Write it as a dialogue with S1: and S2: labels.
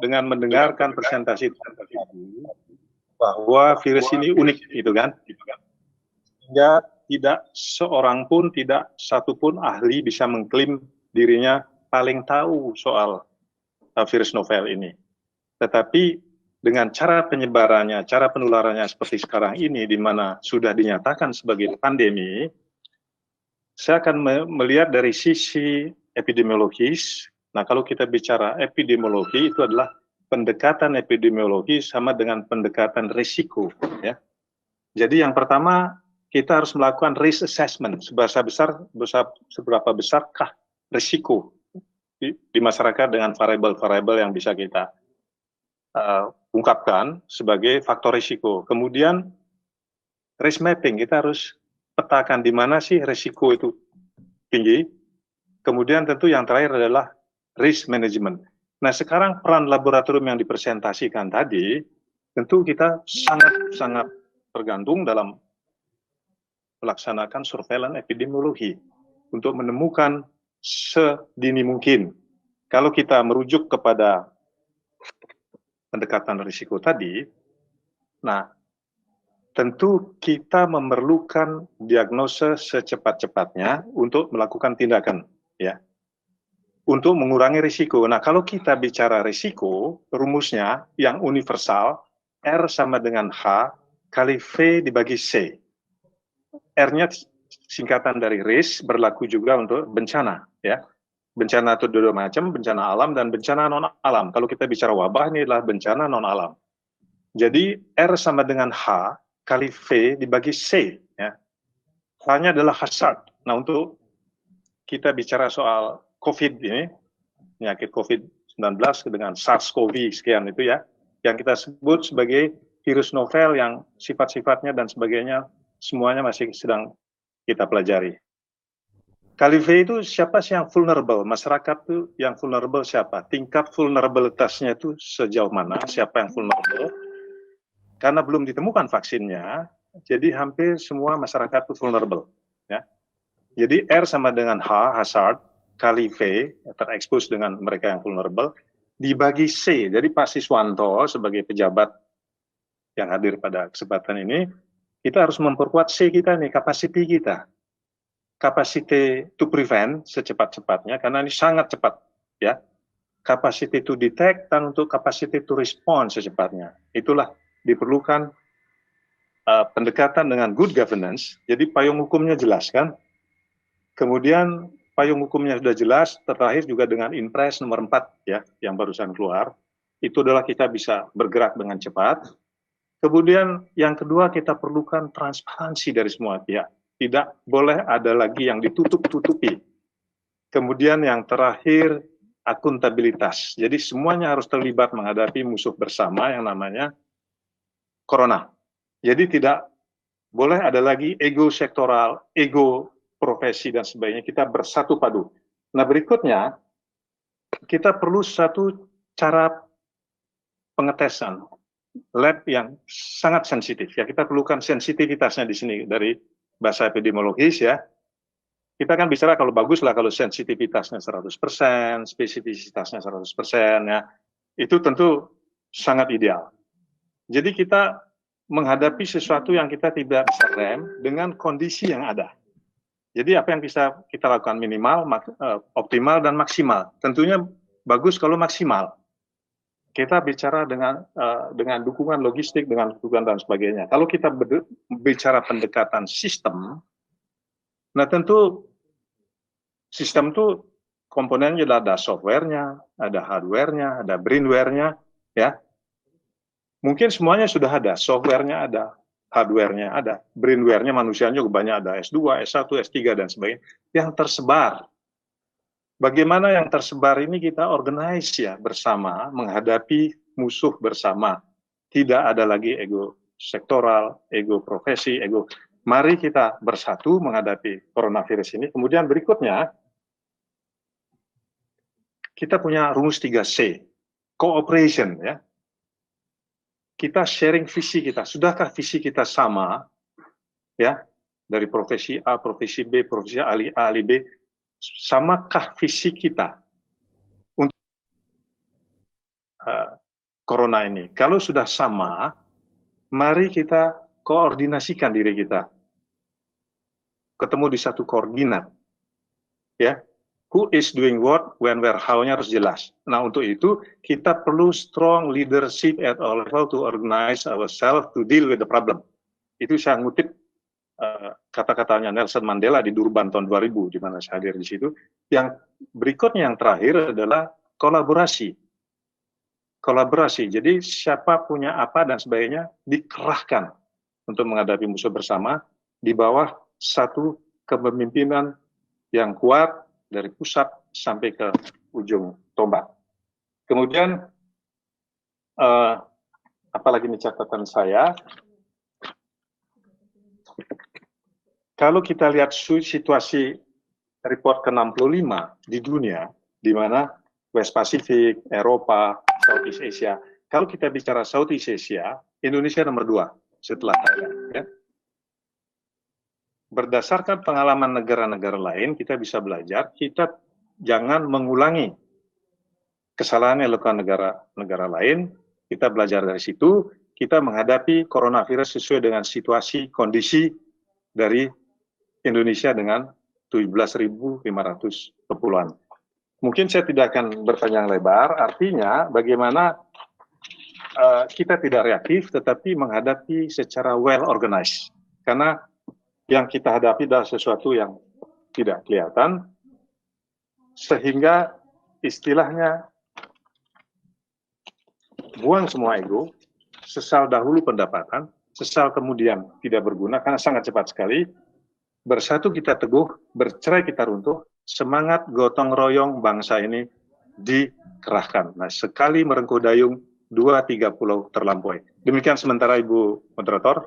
S1: dengan mendengarkan presentasi tadi bahwa virus ini unik, gitu kan? Sehingga tidak seorang pun, tidak satu pun ahli bisa mengklaim dirinya paling tahu soal virus novel ini. Tetapi dengan cara penyebarannya, cara penularannya seperti sekarang ini, di mana sudah dinyatakan sebagai pandemi, saya akan melihat dari sisi epidemiologis. Nah, kalau kita bicara epidemiologi, itu adalah pendekatan epidemiologi sama dengan pendekatan risiko. Ya. Jadi yang pertama, kita harus melakukan risk assessment, seberapa besarkah risiko di masyarakat dengan variabel-variabel yang bisa kita ungkapkan sebagai faktor risiko. Kemudian risk mapping, kita harus petakan di mana sih risiko itu tinggi. Kemudian tentu yang terakhir adalah risk management. Nah, sekarang peran laboratorium yang dipresentasikan tadi, tentu kita sangat tergantung dalam melaksanakan surveillance epidemiologi untuk menemukan sedini mungkin. Kalau kita merujuk kepada pendekatan risiko tadi, nah tentu kita memerlukan diagnosa secepat-cepatnya untuk melakukan tindakan, ya, untuk mengurangi risiko. Nah, kalau kita bicara risiko, rumusnya yang universal, R sama dengan H kali V dibagi C. R-nya singkatan dari risk, berlaku juga untuk bencana, ya. Bencana itu dua macam, bencana alam dan bencana non-alam. Kalau kita bicara wabah, ini adalah bencana non-alam. Jadi R sama dengan H kali V dibagi C. Ya. H-nya adalah hazard. Nah, untuk kita bicara soal COVID ini, penyakit COVID-19 dengan SARS-CoV sekian itu ya, yang kita sebut sebagai virus novel yang sifat-sifatnya dan sebagainya, semuanya masih sedang kita pelajari. Kali V itu siapa sih yang vulnerable? Masyarakat itu yang vulnerable siapa? Tingkat vulnerabilitasnya itu sejauh mana? Siapa yang vulnerable? Karena belum ditemukan vaksinnya, jadi hampir semua masyarakat itu vulnerable. Ya. Jadi R sama dengan H, hazard, kali V, terekspos dengan mereka yang vulnerable, dibagi C. Jadi Pak Siswanto sebagai pejabat yang hadir pada kesempatan ini, kita harus memperkuat C kita nih, kapasiti kita. Capacity to prevent secepat-cepatnya, karena ini sangat cepat, ya. Capacity to detect dan untuk capacity to respond secepatnya. Itulah diperlukan pendekatan dengan good governance. Jadi payung hukumnya jelas kan. Kemudian payung hukumnya sudah jelas, terakhir juga dengan Inpres nomor 4 ya, yang barusan keluar. Itu adalah kita bisa bergerak dengan cepat. Kemudian yang kedua, kita perlukan transparansi dari semua pihak. Tidak boleh ada lagi yang ditutup-tutupi. Kemudian yang terakhir, akuntabilitas. Jadi semuanya harus terlibat menghadapi musuh bersama yang namanya corona. Jadi tidak boleh ada lagi ego sektoral, ego profesi dan sebagainya. Kita bersatu padu. Nah, berikutnya kita perlu satu cara pengetesan lab yang sangat sensitif. Ya, kita perlukan sensitivitasnya di sini dari bahasa epidemiologis ya. Kita kan bicara kalau bagus lah kalau sensitivitasnya 100%, spesifisitasnya 100% ya. Itu tentu sangat ideal. Jadi kita menghadapi sesuatu yang kita tidak bisa rem dengan kondisi yang ada. Jadi apa yang bisa kita lakukan minimal, optimal dan maksimal. Tentunya bagus kalau maksimal. Kita bicara dengan dukungan logistik, dengan dukungan dan sebagainya. Kalau kita bicara pendekatan sistem, nah tentu sistem itu komponennya ada software-nya, ada hardware-nya, ada brainware-nya, ya. Mungkin semuanya sudah ada, software-nya ada, hardware-nya ada, brainware-nya manusianya juga banyak, ada S2, S1, S3 dan sebagainya, yang tersebar. Bagaimana yang tersebar ini kita organize ya bersama, menghadapi musuh bersama. Tidak ada lagi ego sektoral, ego profesi, ego. Mari kita bersatu menghadapi coronavirus ini. Kemudian berikutnya, kita punya rumus 3C, cooperation ya. Kita sharing visi kita. Sudahkah visi kita sama? Ya, dari profesi A, profesi B, profesi ahli A, ahli B. Samakah visi kita untuk corona ini. Kalau sudah sama, mari kita koordinasikan diri kita. Ketemu di satu koordinat. Ya, who is doing what, when, where, how-nya harus jelas. Nah, untuk itu kita perlu strong leadership at all level to organize ourselves to deal with the problem. Itu saya ngutip kata-katanya Nelson Mandela di Durban tahun 2000, di mana saya hadir di situ. Yang berikutnya, yang terakhir adalah kolaborasi. Kolaborasi, jadi siapa punya apa dan sebagainya dikerahkan untuk menghadapi musuh bersama di bawah satu kepemimpinan yang kuat dari pusat sampai ke ujung tombak. Kemudian, apalagi ini catatan saya, kalau kita lihat situasi report ke-65 di dunia, di mana West Pacific, Eropa, Southeast Asia, kalau kita bicara Southeast Asia, Indonesia nomor 2 setelah Thailand. Ya. Berdasarkan pengalaman negara-negara lain, kita bisa belajar, kita jangan mengulangi kesalahan yang dilakukan negara-negara lain, kita belajar dari situ, kita menghadapi coronavirus sesuai dengan situasi, kondisi dari Indonesia dengan 17.500 kepulauan. Mungkin saya tidak akan berpanjang lebar, artinya bagaimana kita tidak reaktif, tetapi menghadapi secara well organized. Karena yang kita hadapi adalah sesuatu yang tidak kelihatan, sehingga istilahnya buang semua ego, sesal dahulu pendapatan, sesal kemudian tidak berguna, karena sangat cepat sekali. Bersatu kita teguh, bercerai kita runtuh, semangat gotong royong bangsa ini dikerahkan. Nah, sekali merengkuh dayung, 2-3 pulau terlampaui. Demikian sementara Ibu Moderator.